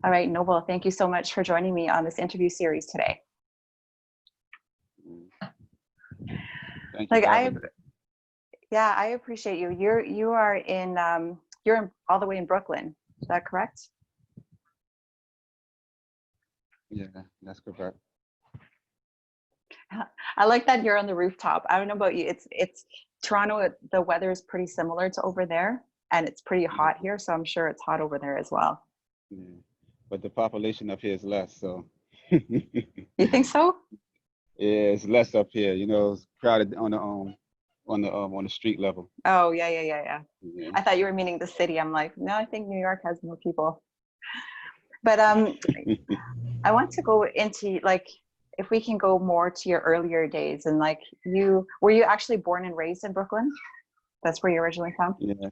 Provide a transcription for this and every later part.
All right, Noble, thank you so much for joining me on this interview series today. Thank you Like for having me. yeah, I appreciate you. You are in you're in, all the way in Brooklyn. Is that correct? Yeah, that's correct. I like that you're on the rooftop. I don't know about you. It's Toronto. The weather is pretty similar to over there, and it's pretty Yeah, hot here. So I'm sure it's hot over there as well. yeah. But the population up here is less, so You think so? yeah, it's less up here. You know, it's crowded on the street level. Oh yeah. Yeah. I thought you were meaning the city. I'm like, no, I think New York has more people. But I want to go into like if we can go more to your earlier days and like you were you actually born and raised in Brooklyn? That's where you're originally from? Yeah,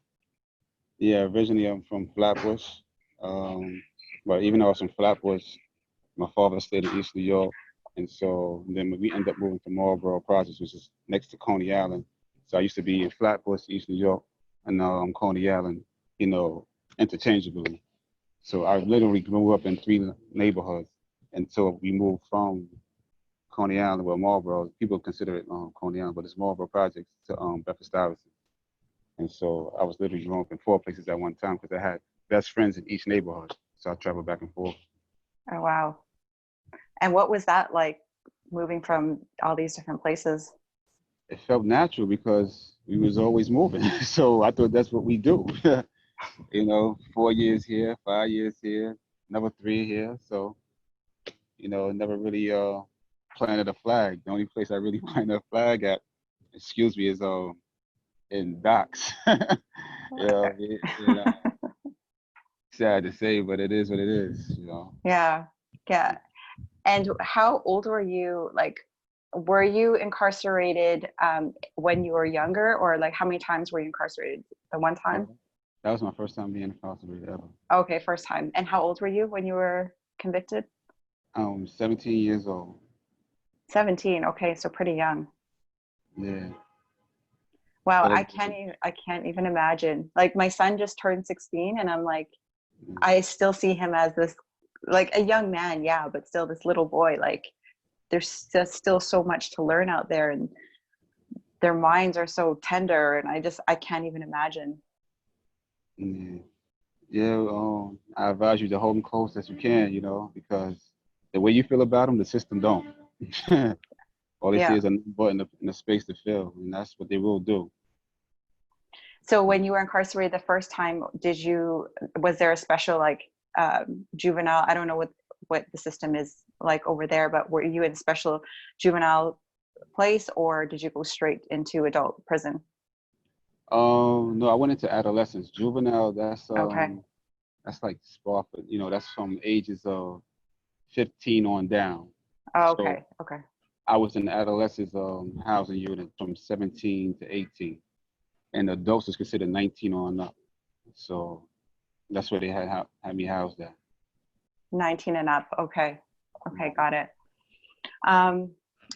yeah. Originally, I'm from Flatbush, um, but even though I was from Flatbush, my father stayed in East New York, and so then we ended up moving to Marlboro Projects, which is next to Coney Island. So I used to be in Flatbush, East New York, and now I'm Coney Island, you know, interchangeably. So I literally grew up in three neighborhoods until we moved from Coney Island, well, Marlboro. People consider it Coney Island, but it's Marlboro Projects to Bedford Stuyvesant. And so I was literally growing up in four places at one time because I had best friends in each neighborhood. So I traveled back and forth. Oh wow. And what was that like moving from all these different places? It felt natural because we was always moving. So I thought that's what we do. You know, 4 years here, 5 years here, another three here. So, you know, never really planted a flag. The only place I really planted a flag at, excuse me, is in docks. You know, sad to say, but it is what it is, you know. Yeah. Yeah. And how old were you? Like, were you incarcerated when you were younger, or like how many times were you incarcerated? The one Uh, time? that was my first time being incarcerated ever. Okay, first time. And how old were you when you were convicted? 17 years old. 17. Okay, so pretty young. Yeah. Wow, But I can't even imagine. Like my son just turned 16 and I'm like mm, I still see him as this like a young man, yeah, but still this little boy. Like there's just still so much to learn out there and their minds are so tender and I can't even imagine. yeah. Yeah, I advise you to hold them close as you can, you know, because the way you feel about them, the system don't. All they see Yeah. is a number in a space to fill, and that's what they will do. So when you were incarcerated the first time, was there a special like juvenile? I don't know what the system is like over there, but were you in special juvenile place or did you go straight into adult prison? No, I went into adolescence. Juvenile, Okay. that's like Sparkle, you know, that's from ages of 15 on down. Oh, So okay. Okay. I was in the adolescents housing unit from 17 to 18, and adults is considered 19 on up. So that's where they had me housed at. 19 and up. Okay. Okay, got it. Um,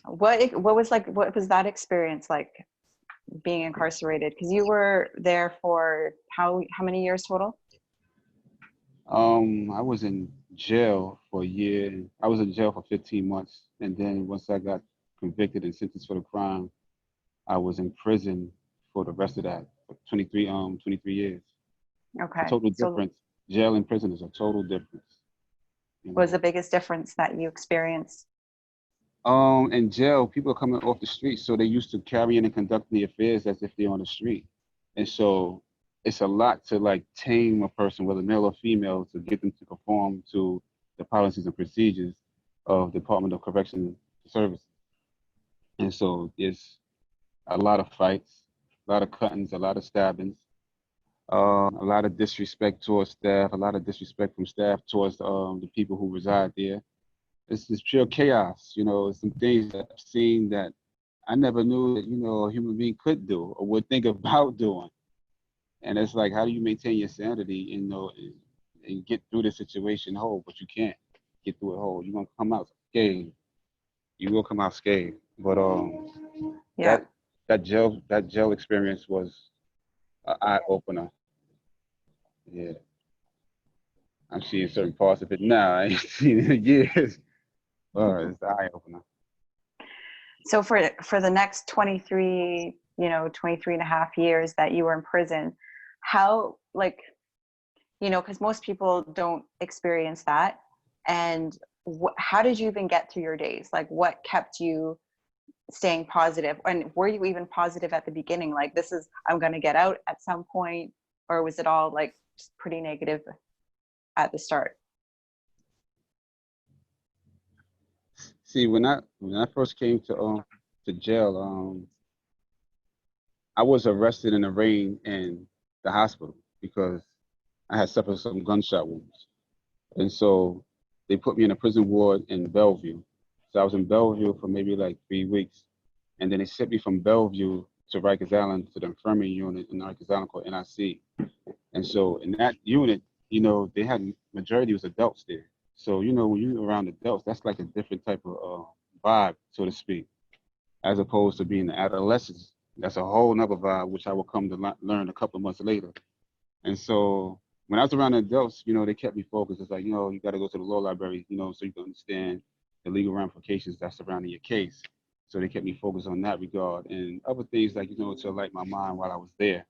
what was that experience like being incarcerated? Because you were there for how many years total? I was in jail for a year. I was in jail for 15 months, and then once I got convicted and sentenced for the crime, I was in prison for the rest of that, for 23 years. It's a Okay. total So difference. Jail and prison is a total difference, you what was know. the biggest difference that you experienced? In jail, people are coming off the street, so they're used to carrying and conducting the affairs as if they're on the street. And so it's a lot to like tame a person, whether male or female, to get them to conform to the policies and procedures of Department of Correction Services. And so it's a lot of fights, a lot of cuttings, a lot of stabbings, a lot of disrespect towards staff, a lot of disrespect from staff towards the people who reside there. It's pure chaos. You know, some things that I've seen that I never knew that, you know, a human being could do or would think about doing. And it's like, how do you maintain your sanity, you know, and get through the situation whole? But you can't get through it whole. You're gonna come out scathed. You will come out scathed. But Yeah. that that jail experience was an eye opener. Yeah, I'm seeing certain parts of it now. I ain't seen it in years. It's an eye opener. So for the next 23, 23 and a half years that you were in prison, how, like, because most people don't experience that. And how did you even get through your days? Like, what kept you staying positive? And were you even positive at the beginning? Like, I'm going to get out at some point, or was it all like just pretty negative at the start? See, when I first came to jail, I was arrested and arraigned in the hospital because I had suffered some gunshot wounds. And so they put me in a prison ward in Bellevue. So I was in Bellevue for maybe like 3 weeks. And then they sent me from Bellevue to Rikers Island to the infirmary unit in Rikers Island called NIC. And so in that unit, they had majority was adults there. So, when you're around adults, that's like a different type of vibe, so to speak, as opposed to being the adolescents. That's a whole nother vibe, which I will come to learn a couple of months later. And so when I was around the adults, they kept me focused. It's like, you got to go to the law library, so you can understand the legal ramifications that's surrounding your case. So they kept me focused on that regard and other things like, to light my mind while I was there.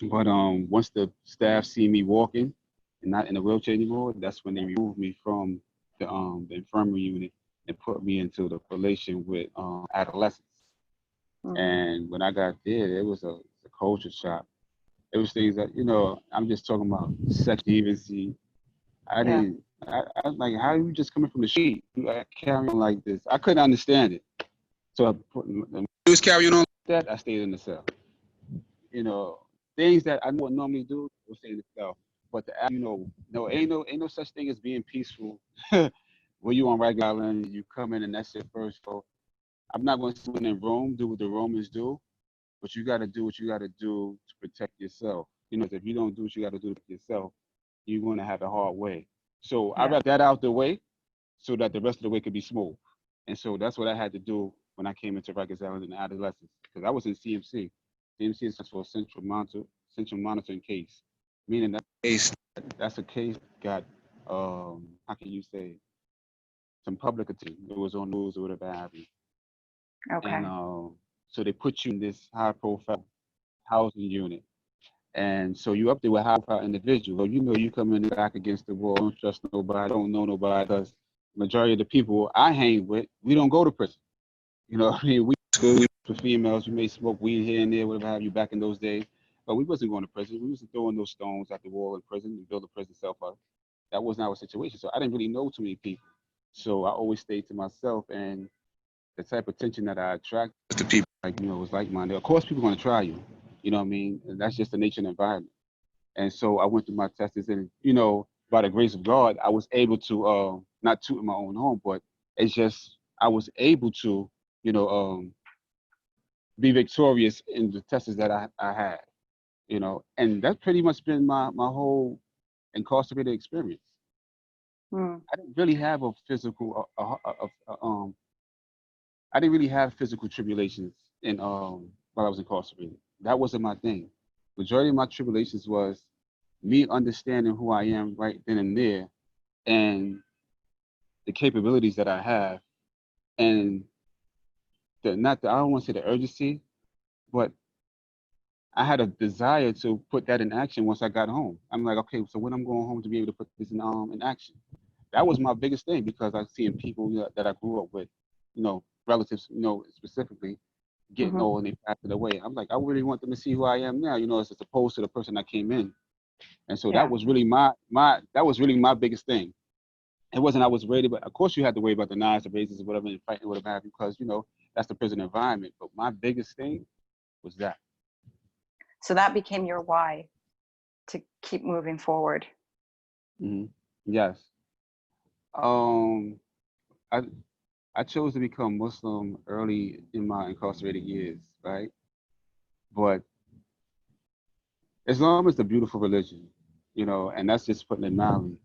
But once the staff see me walking and not in a wheelchair anymore, that's when they removed me from the infirmary unit and put me into the relation with adolescents. Mm-hmm. And when I got there, it was a culture shock. It was things that, I'm just talking about sex deviancy. I Yeah. didn't, I was like, how are you just coming from the street? You carrying on like this? I couldn't understand it. So I was carrying on like that. I stayed in the cell. You know, things that I would normally do, will stay in the cell. But no, ain't no such thing as being peaceful. When you on Rikers Island, you come in and that's your first goal. I'm not going to sit in Rome, do what the Romans do, but you got to do what you got to do to protect yourself. If you don't do what you got to do to protect yourself, you're going to have a hard way. So I Yeah. got that out the way so that the rest of the way could be smooth. And so that's what I had to do when I came into Rikers Island in adolescence, because I was in CMC. CMC is for central monitoring case, meaning that's a case that got how can you say, some public attention. It was on the news or whatever have you. And Okay. so they put you in this high profile housing unit. And so you up there with high profile individuals. So you come in back against the wall, don't trust nobody, don't know nobody, because majority of the people I hang with, we don't go to prison. What I mean? We school for females, we may smoke weed here and there, whatever have you back in those days. But we wasn't going to prison. We wasn't throwing those stones at the wall in prison and build a prison self up. That wasn't our situation. So I didn't really know too many people. So I always stayed to myself, and the type of attention that I attract to people, like, was like minded. Of course, people are going to try you. You know what I mean? And that's just the nature of the environment. And so I went through my tests, and by the grace of God, I was able to not toot in my own home, but it's just I was able to, you know, be victorious in the tests that I had. And that's pretty much been my whole incarcerated experience. Mm. I didn't really have a physical, I didn't really have physical tribulations in while I was incarcerated. That wasn't my thing. Majority of my tribulations was me understanding who I am right then and there, and the capabilities that I have, and I don't want to say the urgency, but I had a desire to put that in action once I got home. I'm like, okay, so when I'm going home to be able to put this in action. That was my biggest thing because I seen people that I grew up with, relatives, specifically getting Mm-hmm. old and they passed away. I'm like, I really want them to see who I am now, as opposed to the person I came in. And so that Yeah. was really my biggest thing. It wasn't I was worried, but of course you had to worry about the knives, the razors, whatever, and fighting whatever because that's the prison environment. But my biggest thing was that. So that became your why to keep moving forward. Hmm. Yes. Um, I I chose to become Muslim early in my incarcerated years, right? But Islam is a beautiful religion, and that's just putting it mildly.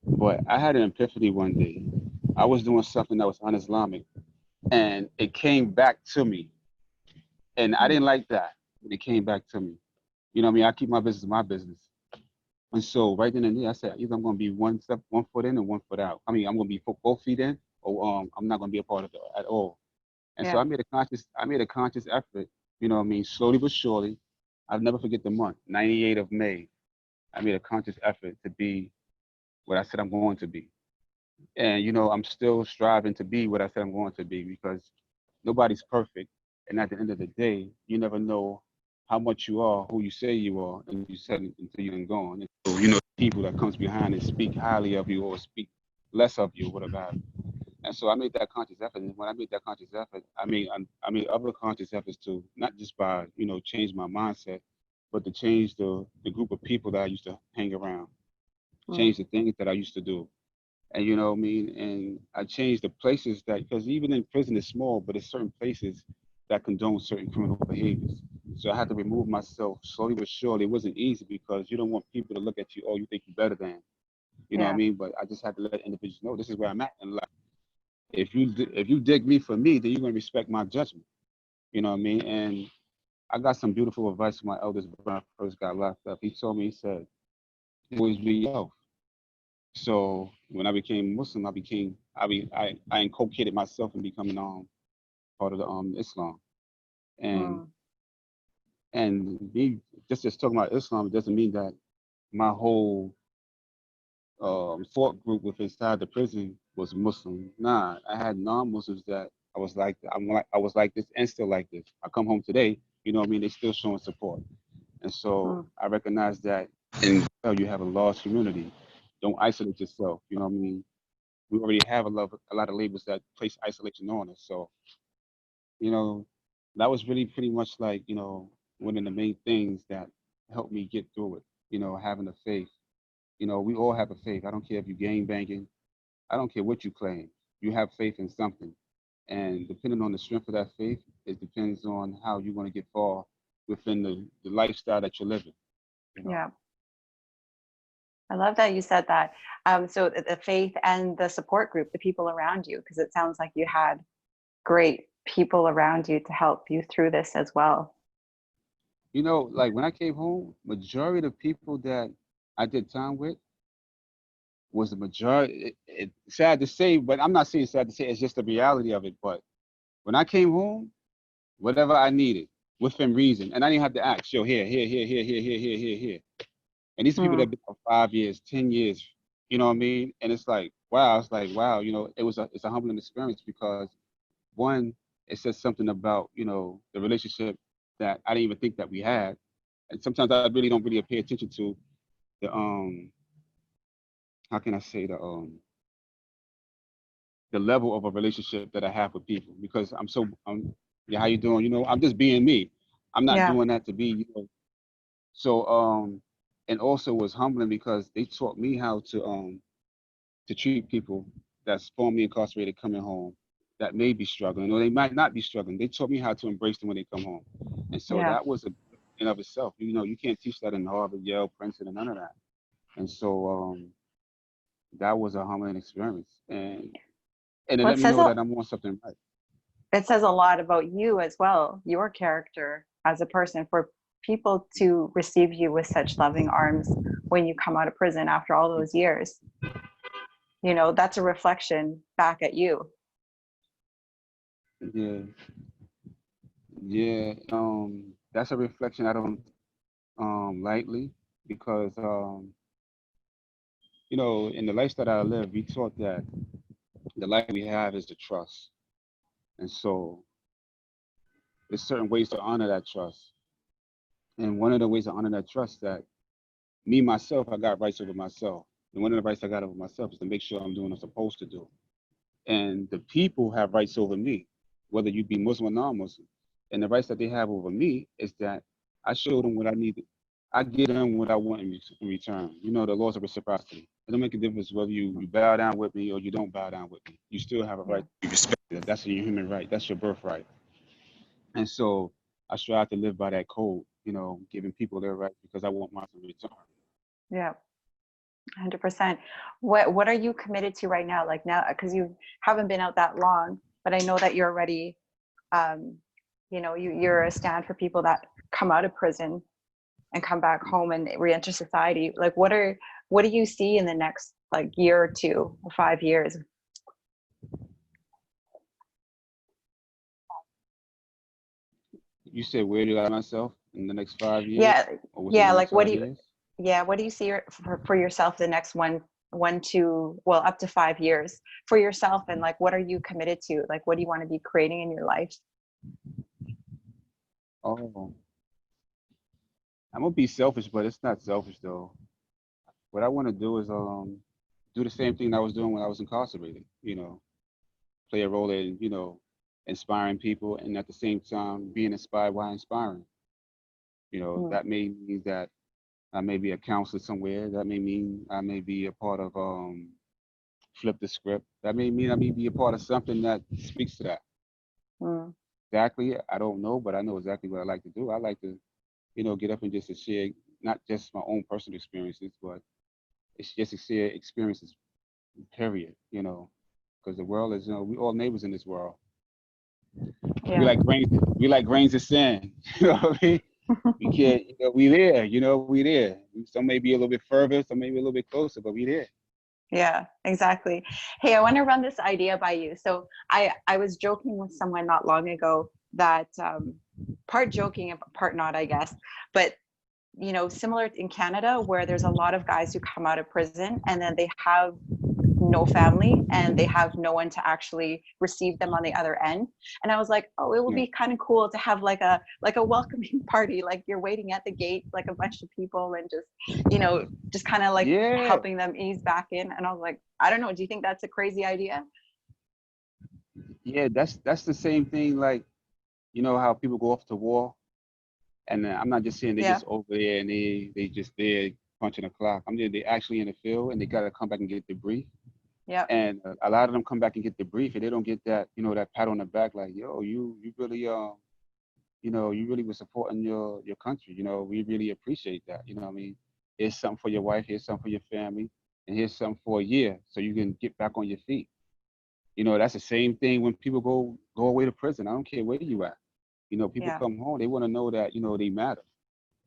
But I had an epiphany one day. I was doing something that was un-Islamic, and it came back to me, and I Mm. didn't like that when it came back to me. You know what I mean? I keep my business my business. And so right then and there, I said either I'm going to be one foot in and one foot out. I mean, I'm going to be both feet in, or I'm not going to be a part of it at all. And so Yeah. I made a conscious effort. You know what I mean? Slowly but surely, I'll never forget the month, 98 of May. I made a conscious effort to be what I said I'm going to be. And I'm still striving to be what I said I'm going to be, because nobody's perfect. And at the end of the day, you never know how much you are, who you say you are, and you said it until you're gone. And so, people that comes behind and speak highly of you or speak less of you, whatever. And so I made that conscious effort. And when I made that conscious effort, I made other conscious efforts to not just by, change my mindset, but to change the group of people that I used to hang around, Mm. change the things that I used to do. And you know what I mean? And I changed the places that, because even in prison it's small, but it's certain places that condone certain criminal behaviors. So I had to remove myself slowly but surely. It wasn't easy because you don't want people to look at you, oh, you think you're better than, you know what I Yeah. mean? But I just had to let individuals know this is where I'm at in life. If you dig me for me, then you're gonna respect my judgment. You know what I mean? And I got some beautiful advice from my eldest brother when I first got locked up. He told me, he said, always be yourself. So when I became Muslim, I inculcated myself in becoming part of the Islam. And Mm. me just talking about Islam, it doesn't mean that my whole thought group with inside the prison was Muslim. Nah, I had non-Muslims that I was like this and still like this. I come home today, you know what I mean, they still showing support. And so Mm. I recognize that in you have a large community. Don't isolate yourself, you know what I mean? We already have a lot of labels that place isolation on us. So, you know, that was really pretty much like, one of the main things that helped me get through it, having a faith. We all have a faith. I don't care if you gang banging. I don't care what you claim. You have faith in something. And depending on the strength of that faith, it depends on how you're going to get far within the lifestyle that you're living, you know. Yeah. I love that you said that. So the faith and the support group, the people around you, because it sounds like you had great people around you to help you through this as well. Like when I came home, majority of the people that I did time with was the majority. Sad to say, but I'm not saying sad to say. It's just the reality of it. But when I came home, whatever I needed within reason, and I didn't have to ask, yo, here. And these people that Mm. have been for 5 years, 10 years, you know what I mean? And it's like, wow, it's a humbling experience because one, it says something about, the relationship that I didn't even think that we had. And sometimes I really don't really pay attention to the how can I say the level of a relationship that I have with people because yeah, how you doing? I'm just being me. I'm not Yeah. doing that to be, so and also was humbling because they taught me how to treat people that's formerly incarcerated coming home that may be struggling or they might not be struggling. They taught me how to embrace them when they come home. And so Yeah. that was a in of itself. You can't teach that in Harvard, Yale, Princeton, and none of that. And so that was a humbling experience. And it Well, let me know that I'm on something right. it says a lot about you as well, your character as a person, for people to receive you with such loving arms when you come out of prison after all those years. That's a reflection back at you. Yeah, yeah. That's a reflection I don't lightly because in the lifestyle that I live, we taught that the life we have is the trust. And so there's certain ways to honor that trust. And one of the ways to honor that trust that me myself, I got rights over myself. And one of the rights I got over myself is to make sure I'm doing what I'm supposed to do. And the people have rights over me, whether you be Muslim or non-Muslim. And the rights that they have over me is that I show them what I need. I give them what I want in return. The laws of reciprocity. It don't make a difference whether you bow down with me or you don't bow down with me. You still have a right Yeah. to be respected. That's your human right. That's your birthright. And so I strive to live by that code, giving people their rights because I want mine in return. Yeah. 100%. What are you committed to right now? Like now, because you haven't been out that long, but I know that you're already, you're a stand for people that come out of prison and come back home and re-enter society. Like, what do you see in the next like year or 2 or 5 years? You said where do I myself in the next 5 years, Yeah, or within yeah. the Like, next what do 5 years? what do you see for yourself the next one to, well, up to 5 years for yourself? And like, what are you committed to? Like, what do you want to be creating in your life? Oh, I'm gonna be selfish, but it's not selfish though. What I want to do is do the same thing I was doing when I was incarcerated. Play a role in inspiring people, and at the same time being inspired while inspiring. Mm, That may mean that I may be a counselor somewhere. That may mean I may be a part of flip the script. That may mean I may be a part of something that speaks to that. mm, Exactly, I don't know, but I know exactly what I like to do. I like to, get up and just to share not just my own personal experiences, but it's just to share experiences, period. Because the world is, we all neighbors in this world. We yeah. like grains, we like grains of sand. You know what I mean? We can't, we there. We there. Some may be a little bit further, some may be a little bit closer, but we there. Yeah, exactly. Hey, I want to run this idea by you. So I was joking with someone not long ago that part joking and part not, I guess, but similar in Canada, where there's a lot of guys who come out of prison and then they have no family and they have no one to actually receive them on the other end. And I was like, oh, it would Yeah. be kind of cool to have like a welcoming party, like you're waiting at the gate, like a bunch of people, and just kind of like Yeah. helping them ease back in. And I was like, I don't know, do you think that's a crazy idea? Yeah, that's the same thing. Like, how people go off to war, and I'm not just saying they Yeah, just over there and they just there punching a clock. I'm there, they actually in the field and they gotta come back and get debrief. yeah, And a lot of them come back and get debrief, and they don't get that, that pat on the back, like, yo, you really you really were supporting your country. We really appreciate that. You know what I mean? Here's something for your wife, here's something for your family, and here's something for a year so you can get back on your feet. That's the same thing when people go away to prison. I don't care where you at. People yeah, come home, they want to know that, they matter.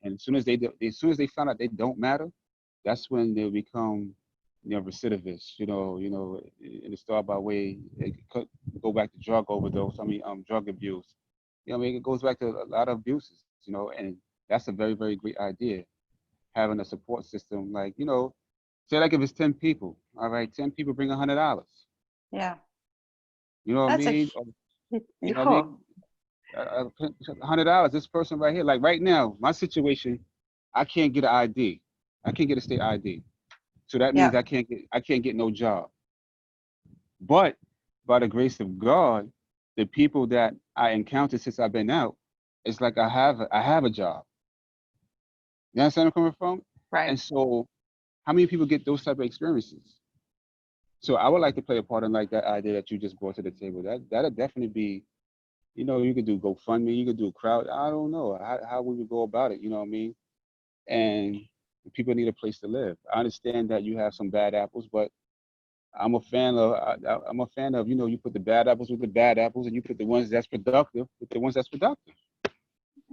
And as soon as they find out they don't matter, that's when they become, recidivists. And it start by way it could go back to drug overdose. I mean, drug abuse. I mean, it goes back to a lot of abuses. And that's a very, very great idea. Having a support system, like, say like if it's 10 people, all right, 10 people bring $100. yeah. You know what I That's a mean? Or, you know what I mean? oh, $100. This person right here, like right now, my situation, I can't get an ID. I can't get a state ID. So that means yeah, I can't get no job. But by the grace of God, the people that I encountered since I've been out, it's like I have a job. You understand where I'm coming from? right. And so, how many people get those type of experiences? So I would like to play a part in like that idea that you just brought to the table. That'll definitely be, you could do GoFundMe, you could do a crowd. I don't know how we would go about it. You know what I mean? And people need a place to live. I understand that you have some bad apples, but I'm a fan of you put the bad apples with the bad apples, and you put the ones that's productive with the ones that's productive.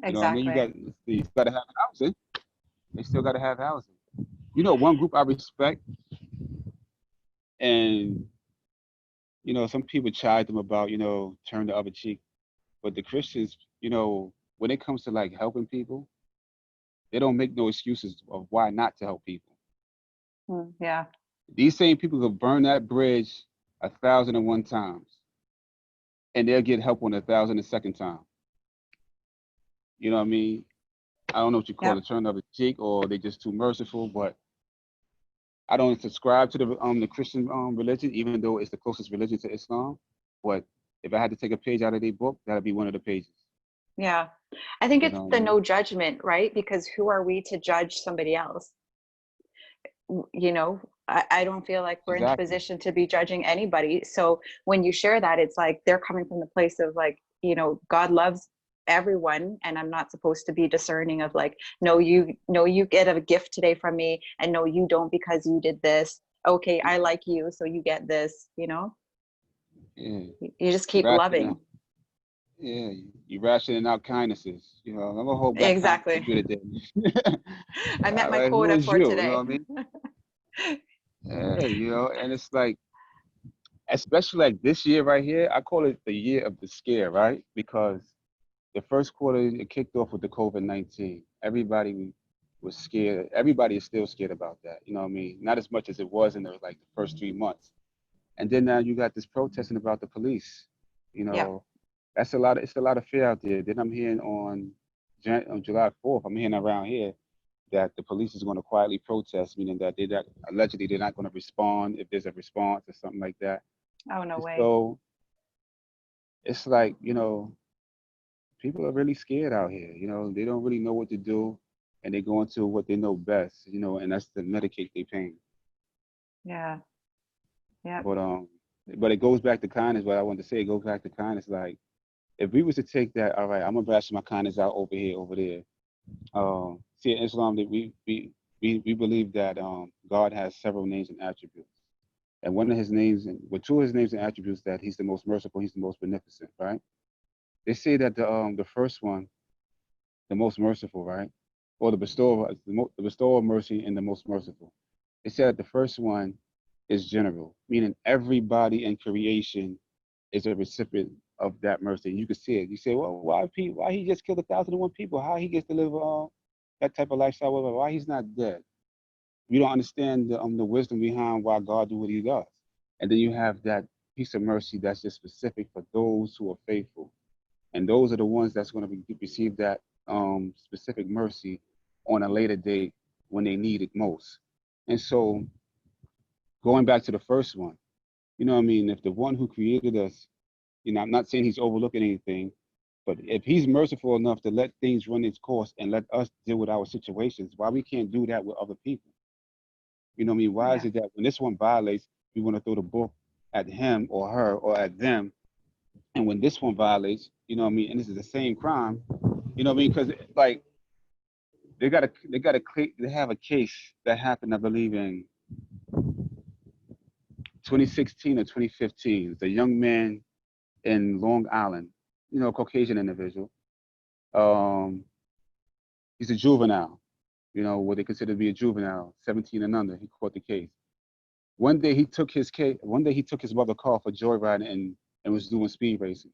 You know what I mean? Exactly. You got to have housing. They still got to have housing. One group I respect, and some people chide them about turn the other cheek, but the Christians, when it comes to like helping people, they don't make no excuses of why not to help people. Mm, yeah, These same people could burn that bridge 1,001 times, and they'll get help on 1,002nd time. You know what I mean? I don't know what you call yeah. it, turn of the cheek, or they just too merciful. But I don't subscribe to the Christian religion, even though it's the closest religion to Islam. But if I had to take a page out of their book, that'd be one of the pages. Yeah. I think You it's know what I the mean? no judgment, right? Because who are we to judge somebody else? I don't feel like we're in the Exactly. position to be judging anybody. So when you share that, it's like they're coming from the place of like, God loves everyone, and I'm not supposed to be discerning of like, no, you get a gift today from me, and no, you don't because you did this. Okay, I like you, so you get this. Yeah. You just keep Rational. loving. Yeah, you rationing out kindnesses. You know, I'm gonna hold back kindness for Exactly. you today. I met All my right, who quota is for you? You know today. what I mean? Yeah, you know, and it's like, especially like this year right here, I call it the year of the scare, right? Because the first quarter it kicked off with the COVID-19. Everybody was scared. Everybody is still scared about that. You know what I mean? Not as much as it was in the like the first 3 months. And then now you got this protesting about the police. You Yeah. know, that's a lot. It's a lot of fear out there. Then I'm hearing on July 4th, I'm hearing around here that the police is going to quietly protest, meaning that they're not, allegedly they're not going to respond if there's a response or something like that. Oh, no And way. so it's like, people are really scared out here. You know, they don't really know what to do, and they go into what they know best. You know, and that's to medicate their pain. Yeah. Yeah. But but it goes back to kindness. What I wanted to say, it goes back to kindness. Like if we was to take that, all right, I'm gonna ration my kindness out over here, over there. See, in Islam, that we believe that God has several names and attributes, and one of his names, and well, two of his names and attributes, that he's the most merciful, he's the most beneficent, right? They say that the first one, the most merciful, right, or the bestower of mercy and the most merciful. They said that the first one is general, meaning everybody in creation is a recipient of that mercy. And you can see it. You say, well, why he just killed 1,001 people? How he gets to live that type of lifestyle? Why he's not dead? You don't understand the wisdom behind why God do what He does. And then you have that piece of mercy that's just specific for those who are faithful, and those are the ones that's going to receive that specific mercy on a later date when they need it most. And so, going back to the first one, you know what I mean? If the one who created us, I'm not saying he's overlooking anything, but if he's merciful enough to let things run its course and let us deal with our situations, why we can't do that with other people? You know what I mean? Why is Yeah. it that when this one violates, we want to throw the book at him or her or at them, and when this one violates, you know what I mean, and this is the same crime, you know what I mean? Because like they have a case that happened, I believe, in 2016 or 2015. It's a young man in Long Island, Caucasian individual. Um, he's a juvenile, what they consider to be a juvenile, 17 and under. He caught the case. One day he took his mother car for joyriding and was doing speed racing.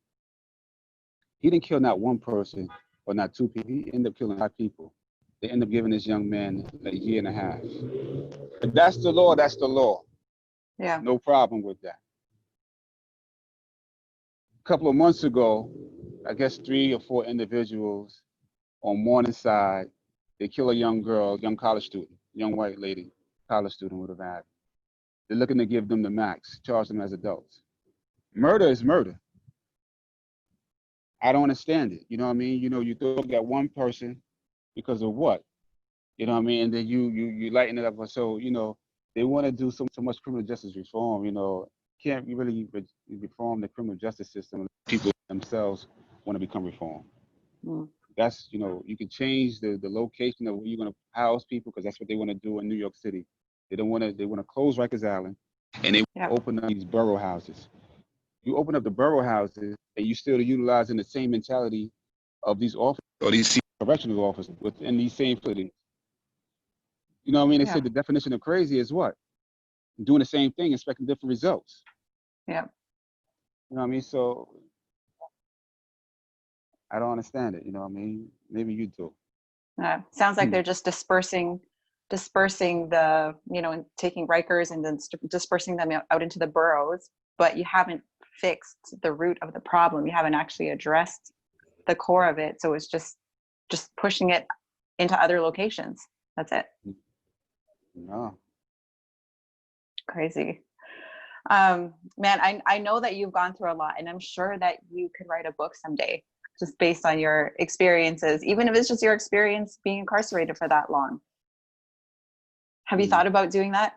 He didn't kill not one person or not two people. He ended up killing 5 people. They ended up giving this young man a year and a half. If that's the law, that's the law. Yeah. No problem with that. A couple of months ago, I guess 3 or 4 individuals on Morningside, they kill a young girl, young college student, young white lady, college student would have had. They're looking to give them the max, charge them as adults. Murder is murder. I don't understand it. You know what I mean? You throw at one person because of what? You know what I mean? And then you lighten it up. So, they want to do so much criminal justice reform, can't really reform the criminal justice system. People themselves want to become reformed. Mm. That's, you can change the location of where you're going to house people because that's what they want to do in New York City. They want to close Rikers Island and they Yeah. open up these borough houses. You open up the borough houses and you still utilizing the same mentality of these officers or these correctional officers within these same facilities. You know what I mean? They Yeah. said the definition of crazy is what? Doing the same thing, expecting different results. Yeah. You know what I mean? So I don't understand it. You know what I mean? Maybe you do. Sounds like Hmm. they're just dispersing the, and taking Rikers and then dispersing them out into the boroughs, but you haven't fixed the root of the problem. You haven't actually addressed the core of it. So it's just pushing it into other locations. That's it. No. Crazy. Man, I know that you've gone through a lot, and I'm sure that you could write a book someday just based on your experiences, even if it's just your experience being incarcerated for that long. Have you Hmm. thought about doing that?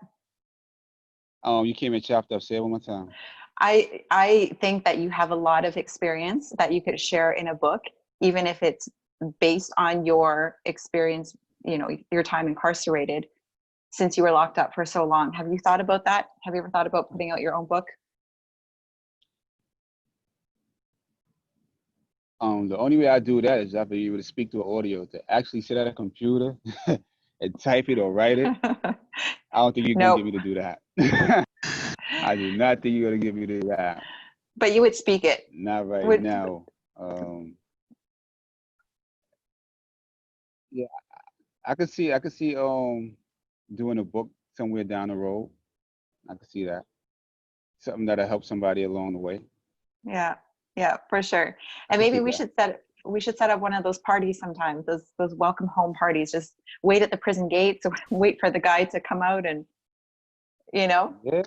You came in chopped up. Say it one more time. I think that you have a lot of experience that you could share in a book, even if it's based on your experience, your time incarcerated since you were locked up for so long. Have you thought about that? Have you ever thought about putting out your own book? The only way I do that is I be able to speak to an audio. To actually sit at a computer and type it or write it, I don't think you're gonna get Nope. me to do that. I do not think you're gonna get me to do that. But you would speak it. Not right Would now. Um, yeah, I could see doing a book somewhere down the road. I could see that. Something that'll help somebody along the way. yeah, yeah, for sure. I And could maybe see that. we should set up one of those parties sometimes, those welcome home parties. Just wait at the prison gates, wait for the guy to come out and you know. Yeah,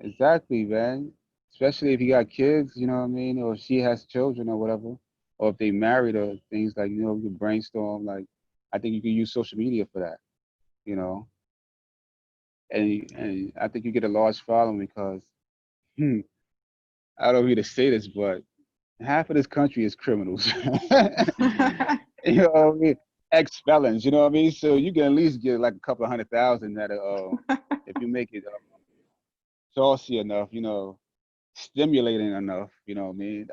exactly, man. Especially if you got kids, you know what I mean, or if she has children or whatever, or if they married or things like, you can brainstorm. Like, I think you can use social media for that, you know, and I think you get a large following because I don't know who to say this, but half of this country is criminals. You know what I mean? Ex-felons, you know what I mean? So you can at least get like a couple of 100,000 that if you make it saucy enough, stimulating enough, you know what I mean?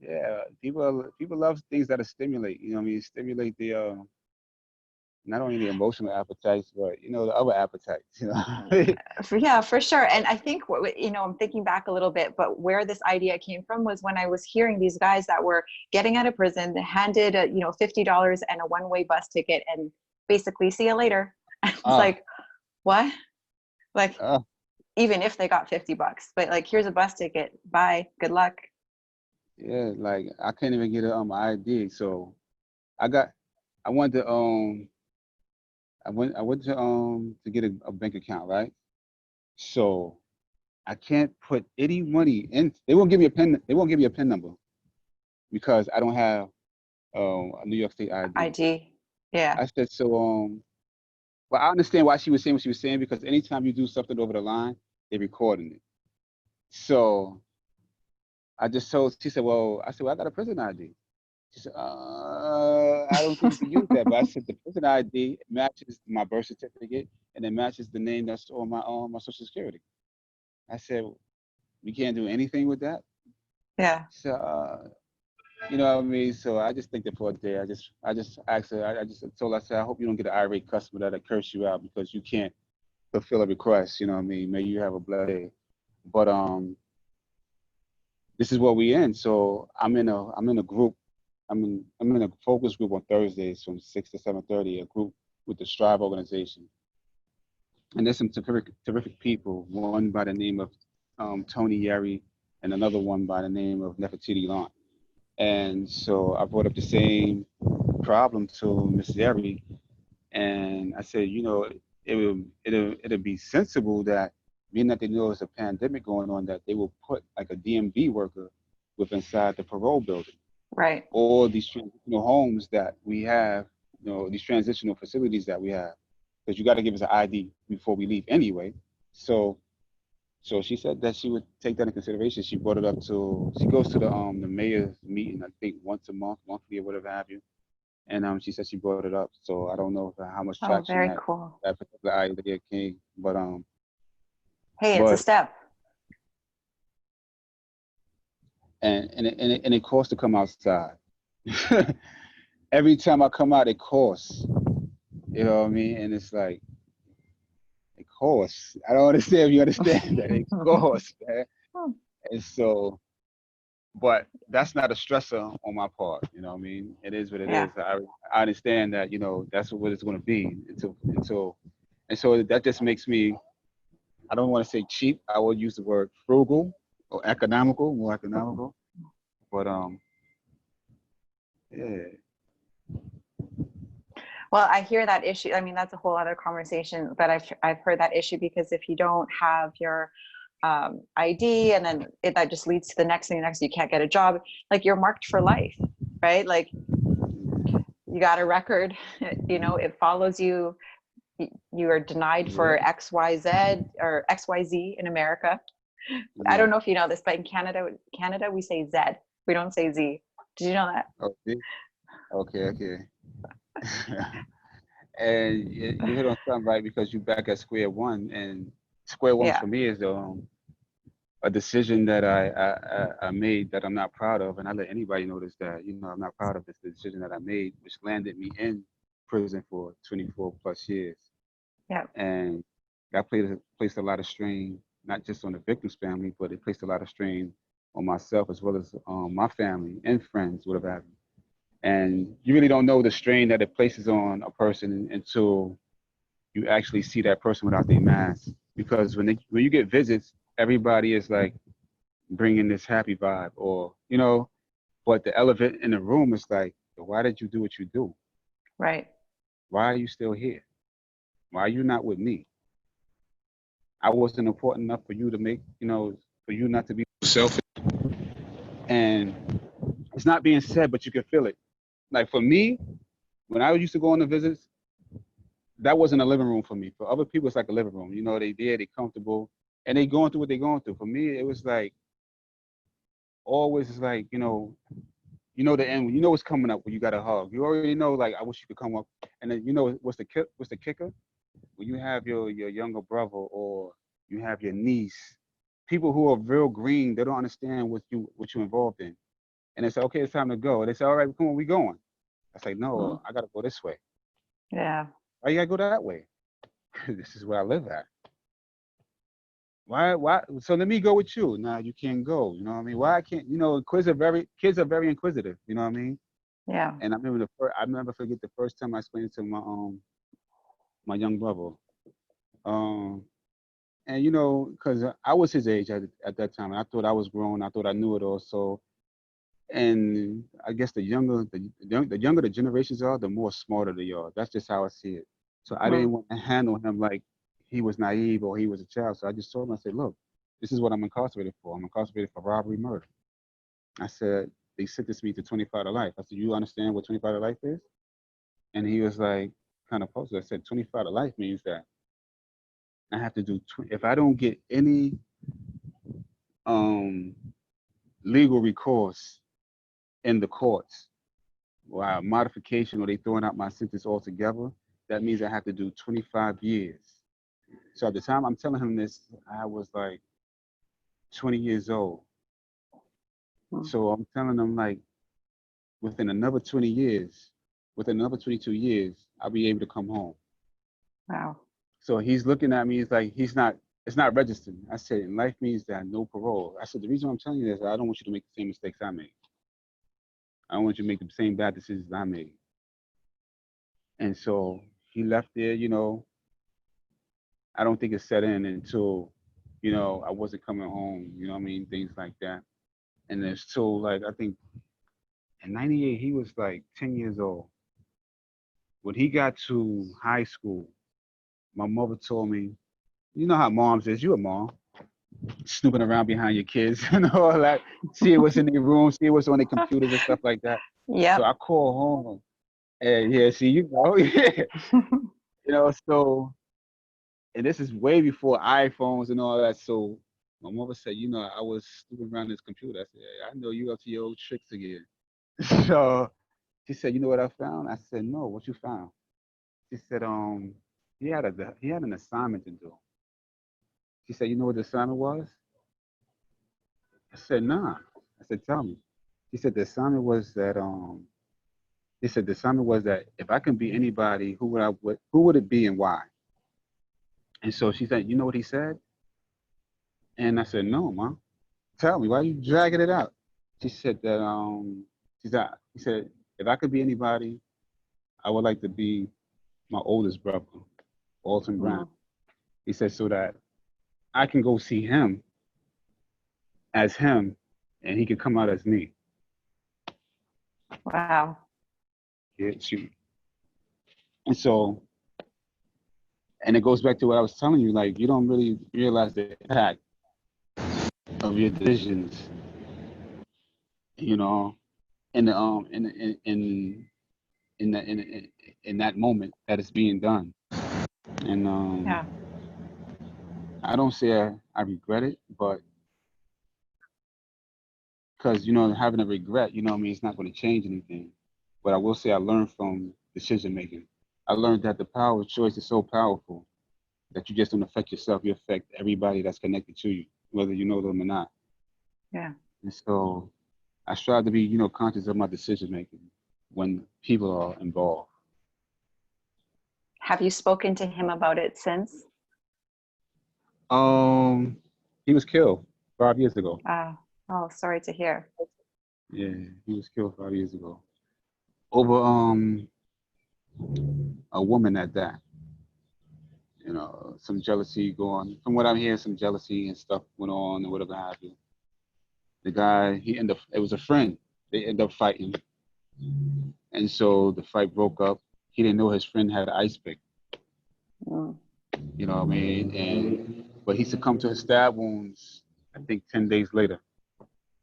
Yeah, people love things that are stimulate, you know what I mean? Stimulate the not only the emotional appetites, but the other appetites, you know. Yeah, for sure. And I think I'm thinking back a little bit, but where this idea came from was when I was hearing these guys that were getting out of prison, handed $50 and a one-way bus ticket, and basically see you later. I was Ah, like, what? Like, ah, even if they got $50, but like, here's a bus ticket. Bye. Good luck. yeah, like I can't even get an ID. So I got I wanted to I went to get a bank account, right? So I can't put any money in. They won't give me a pin. They won't give me a pin number because I don't have a New York State ID. ID. Yeah. I said so. Well, I understand why she was saying what she was saying because anytime you do something over the line, they're recording it. So I just told. She said, "Well," I said, "Well, I got a prison ID." She said, "I don't think you can use that." But I said, "The prison ID matches my birth certificate and it matches the name that's on my social security." I said, "We can't do anything with that." Yeah. So you know what I mean? So I just think that for a day, I just asked her, I just told her, I said, I hope you don't get an irate customer that'll curse you out because you can't fulfill a request. You know what I mean? May you have a blessed day. But this is what we in. So I'm in a group. I'm in a focus group on Thursdays from 6 to 7:30. A group with the Strive organization, and there's some terrific people. One by the name of Tony Yeri, and another one by the name of Nefertiti Long. And so I brought up the same problem to Miss Yeri, and I said, it'll be sensible that being that they know there's a pandemic going on, that they will put like a DMV worker with inside the parole building Right. or these transitional homes that we have, these transitional facilities that we have, because you got to give us an ID before we leave anyway. So so she said that she would take that in consideration. She brought it up to she goes to the mayor's meeting, I think once a month, monthly or whatever have you. And she said she brought it up. So I don't know how much Oh, traction very that cool. that particular idea came, Hey, it's a but step. and it costs to come outside. Every time I come out, it costs. You know what I mean? And it's like it costs. I don't understand if you understand that it costs, man. And so but that's not a stressor on my part. You know what I mean? It is what it Yeah. is. I understand that, that's what it's going to be until, and so that just makes me, I don't want to say cheap. I would use the word frugal or economical, more economical. But yeah, Well, I hear that issue. I mean, that's a whole other conversation, but I've heard that issue because if you don't have your ID, and then that just leads to the next thing, you can't get a job, like you're marked for life, right? Like you got a record, it follows you. You are denied yeah, for XYZ or XYZ in America. I yeah. don't know if you know this, but in Canada we say Z. We don't say Z. Did you know that? Okay, okay, okay. And you hit on something right because you're back at square one, and square one Yeah. for me is a decision that I made that I'm not proud of, and I let anybody notice that, I'm not proud of this decision that I made, which landed me in prison for 24 plus years. Yeah. And that placed a lot of strain, not just on the victim's family, but it placed a lot of strain on myself as well as my family and friends, whatever have you. And you really don't know the strain that it places on a person until you actually see that person without their mask. Because when you get visits, everybody is like bringing this happy vibe, or but the elephant in the room is like, why did you do what you do? Right. Why are you still here? Why are you not with me? I wasn't important enough for you to make, for you not to be selfish. And it's not being said, but you can feel it. Like for me, when I used to go on the visits, that wasn't a living room for me. For other people, it's like a living room. They there, they comfortable, and they going through what they're going through. For me, it was like always is like, the end. You know what's coming up when you got a hug. You already know, like, I wish you could come up. And then what's the kicker? When you have your younger brother or you have your niece, people who are real green, they don't understand what you're involved in. And they say, okay, it's time to go. And they say, all right, come on, we going. I say, no, Mm. I gotta go this way. Yeah. Why you gotta go that way? This is where I live at. Why? So let me go with you. Nah, you can't go. You know what I mean? Why I can't? Kids are very inquisitive. You know what I mean? Yeah. And I never forget the first time I explained it to my young brother. Um, and because I was his age at that time, and I thought I was grown. I thought I knew it all. So, and I guess the younger the generations are, the more smarter they are. That's just how I see it. So I Mm. didn't want to handle him like he was naive or he was a child. So I just told him, I said, look, this is what I'm incarcerated for. I'm incarcerated for robbery, murder. I said, they sentenced me to 25 to life. I said, you understand what 25 to life is? And he was like, kind of puzzled. I said, 25 to life means that I have to do, if I don't get any um, legal recourse in the courts, or modification, or they throwing out my sentence altogether, that means I have to do 25 years. So at the time I'm telling him this, I was like 20 years old. Mm. So I'm telling him like within another 20 years, within another 22 years, I'll be able to come home. Wow. So he's looking at me, he's like, it's not registered. I said, life means that no parole. I said, the reason I'm telling you this, I don't want you to make the same mistakes I made. I don't want you to make the same bad decisions I made. And so he left there, I don't think it set in until, I wasn't coming home, you know what I mean? Things like that. And then so like, I think in 98, he was like 10 years old. When he got to high school, my mother told me, you know how moms is, you a mom, snooping around behind your kids and all that, see what's in their room, see what's on their computers and stuff like that. So Yep. I call home and yeah, see, yeah, so, and this is way before iPhones and all that. So my mother said, I was snooping around this computer. I said, hey, I know you up to your old tricks again. So she said, you know what I found? I said, no, what you found? She said, he had an assignment to do. She said, you know what the assignment was? I said, nah. I said, tell me. She said the assignment was that he said the assignment was that if I can be anybody, who would it be and why? And so she said, you know what he said? And I said, no, mom. Tell me, why are you dragging it out? She said that he said, if I could be anybody, I would like to be my oldest brother, Alton Brown. Mm. He said so that I can go see him as him and he could come out as me. Wow. Yeah, and so, and it goes back to what I was telling you, like you don't really realize the impact of your decisions, you know, in the in that moment that it's being done. And Yeah. I don't say I regret it, but because having a regret, I mean, it's not going to change anything. But I will say I learned from decision making. I learned that the power of choice is so powerful that you just don't affect yourself; you affect everybody that's connected to you. whether you know them or not. Yeah. And so I strive to be, conscious of my decision making when people are involved. Have you spoken to him about it since? Um, he was killed 5 years ago. Oh, sorry to hear. Yeah, he was killed 5 years ago over a woman at that. Some jealousy going. From what I'm hearing, some jealousy and stuff went on and whatever have you. The guy, he ended up. It was a friend. They ended up fighting, and so the fight broke up. He didn't know his friend had an ice pick. Mm. You know what I mean? But he succumbed to his stab wounds. I think 10 days later,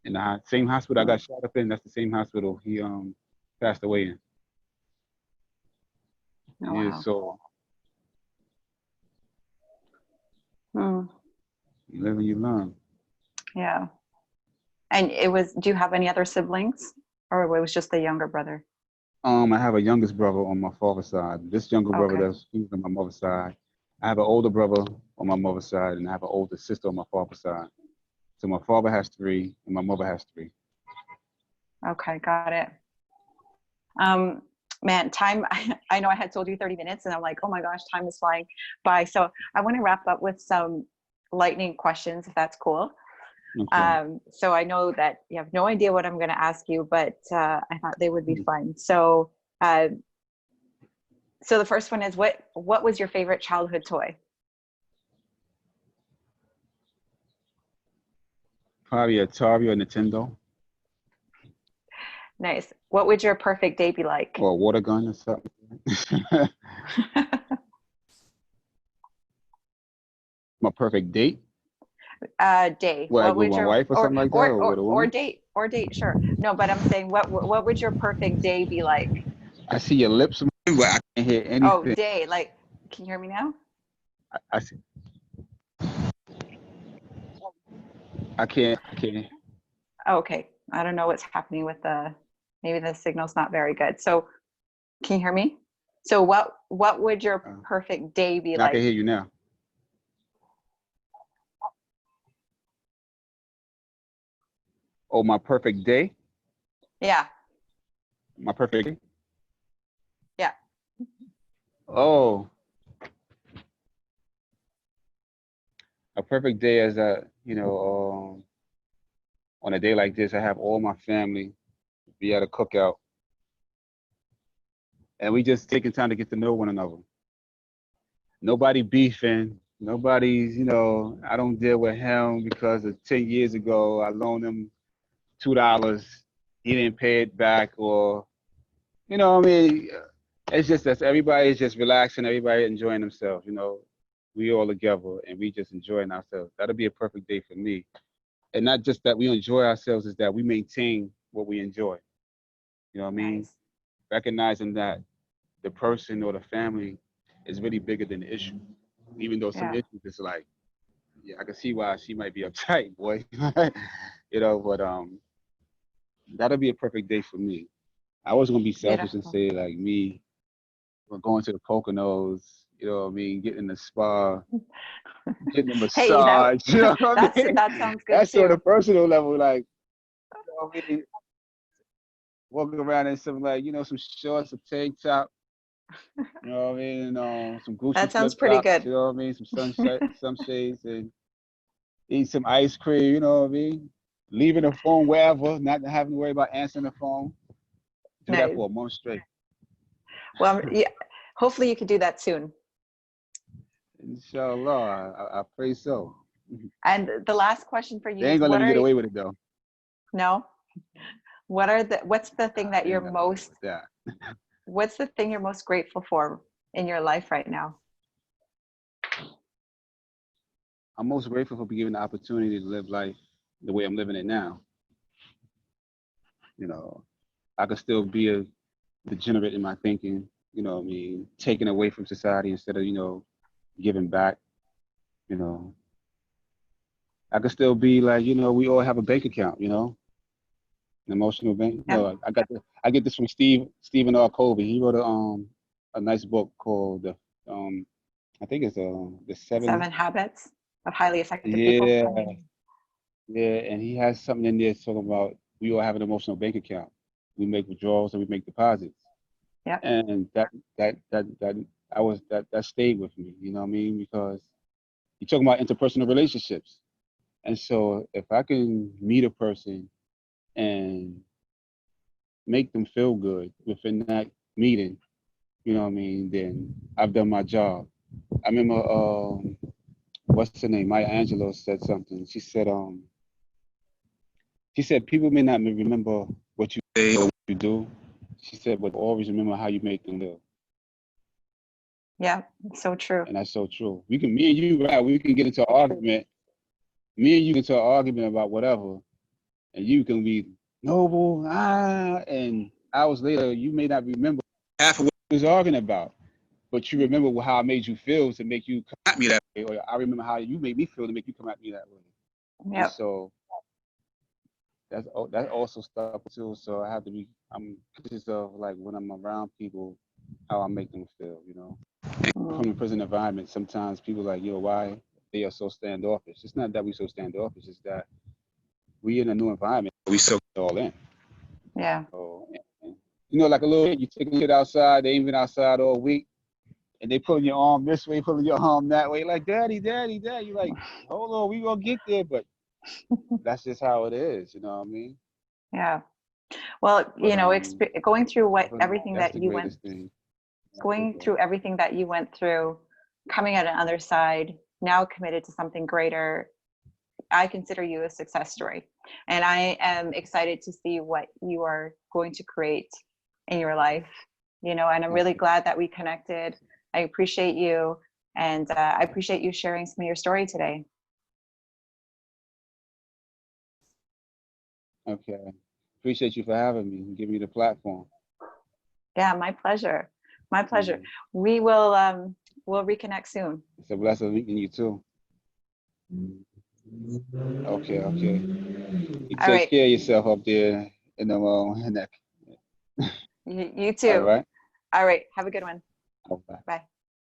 in the same hospital I got shot up in. That's the same hospital he passed away in. Oh, Yeah, wow. so Mm. you live and you learn. Yeah. And do you have any other siblings, or it was just the younger brother? I have a youngest brother on my father's side. This younger brother Okay. he's on my mother's side. I have an older brother on my mother's side, and I have an older sister on my father's side. So my father has three, and my mother has three. Okay, got it. Man, time, I know I had told you 30 minutes and I'm like, oh my gosh, time is flying by. So I want to wrap up with some lightning questions, if that's cool. Okay. So I know that you have no idea what I'm going to ask you, but I thought they would be fun. So, so the first one is, what was your favorite childhood toy? Probably Atari or Nintendo Nice. What would your perfect day be like? or a water gun or something. My perfect date? Day. What, like What with would my your wife or something like that, or with a woman? or date? Sure. No, but I'm saying, what would your perfect day be like? I see your lips, but I can't hear Oh, anything. day. Like, can you hear me now? I see. I can't. Oh, okay. I don't know what's happening with maybe the signal's not very good. So can you hear me? So what would your perfect day be I can like? hear you now. Oh, my perfect day? Yeah. My perfect day? Yeah. Oh, a perfect day is on a day like this, I have all my family be at a cookout, and we just taking time to get to know one another. Nobody beefing. Nobody's, I don't deal with him because of 10 years ago I loaned him $2. He didn't pay it back, or what I mean. It's just that everybody is just relaxing, everybody enjoying themselves. We all together and we just enjoying ourselves. That'll be a perfect day for me. And not just that we enjoy ourselves, is that we maintain what we enjoy. You know what I mean? Nice. Recognizing that the person or the family is really bigger than the issue. Even though some Yeah. issues, it's like, yeah, I can see why she might be uptight, boy. But that'll be a perfect day for me. I was gonna be selfish and Beautiful. say like me, we're going to the Poconos, you know what I mean, getting the spa, getting a Hey, massage, you know what I mean? that sounds good That's on a too. personal level, like, you know what I mean? Walking around in some like, some shorts, a tank top, you know what I mean, and some Gucci That sounds flip pretty flops, good. you know what I mean, some sunshades, and eat some ice cream, you know what I mean? Leaving the phone wherever, not having to worry about answering the phone. Do that Nice. for a month straight. Well, yeah, hopefully you could do that soon. Inshallah, I pray so. And the last question for you They ain't is, gonna let me get away with it though. no, what's the thing that They you're ain't gonna get away most, with that. what's the thing you're most grateful for in your life right now? I'm most grateful for being given the opportunity to live life the way I'm living it now. You know, I could still be a degenerate in my thinking, you know what I mean, taking away from society instead of, giving back, you know. I could still be like, we all have a bank account, an emotional bank. Yeah. No, I get this from Stephen R. Covey. He wrote a nice book called I think it's the seven. 7 habits of highly effective people. Yeah, Yeah, and he has something in there talking about we all have an emotional bank account. We make withdrawals and we make deposits. Yep. And that that stayed with me, you know what I mean? Because you're talking about interpersonal relationships. And so if I can meet a person and make them feel good within that meeting, you know what I mean, then I've done my job. I remember what's her name? Maya Angelou said something. She said people may not remember what you say or what you do. She said, but always remember how you make them feel. Yeah. So true. And that's so true. We can, me and you, right? We can get into an argument. Me and you get into an argument about whatever, and you can be noble, and hours later you may not remember half of what we was arguing about, but you remember how I made you feel to make you come at me that way, or I remember how you made me feel to make you come at me that way. And Yep. so that also stuff too. So I'm conscious of like when I'm around people, how I make them feel, you know. Mm. From the prison environment, sometimes people like, yo, why they are so standoffish. It's not that we so standoffish, it's that we in a new environment, we soak it all in. Yeah. So, and, you know, like a little kid, you take a kid outside, they ain't been outside all week, and they pulling your arm this way, pulling your arm that way, like, daddy, daddy, daddy. You're like, hold on, we gonna get there, but that's just how it is, you know what I mean? Yeah. Well, But going through what definitely, everything that's that the you went, greatest thing. going through everything that you went through, coming out on the other side, now committed to something greater, I consider you a success story. And I am excited to see what you are going to create in your life, and I'm really glad that we connected. I appreciate you. And I appreciate you sharing some of your story today. Okay. Appreciate you for having me and giving me the platform. Yeah, my pleasure. My pleasure. Mm. We will we'll reconnect soon. It's a blessing meeting you too. Okay, okay. You All take right. care of yourself up there in that. You All too. right. All right. Have a good one. Bye. Bye.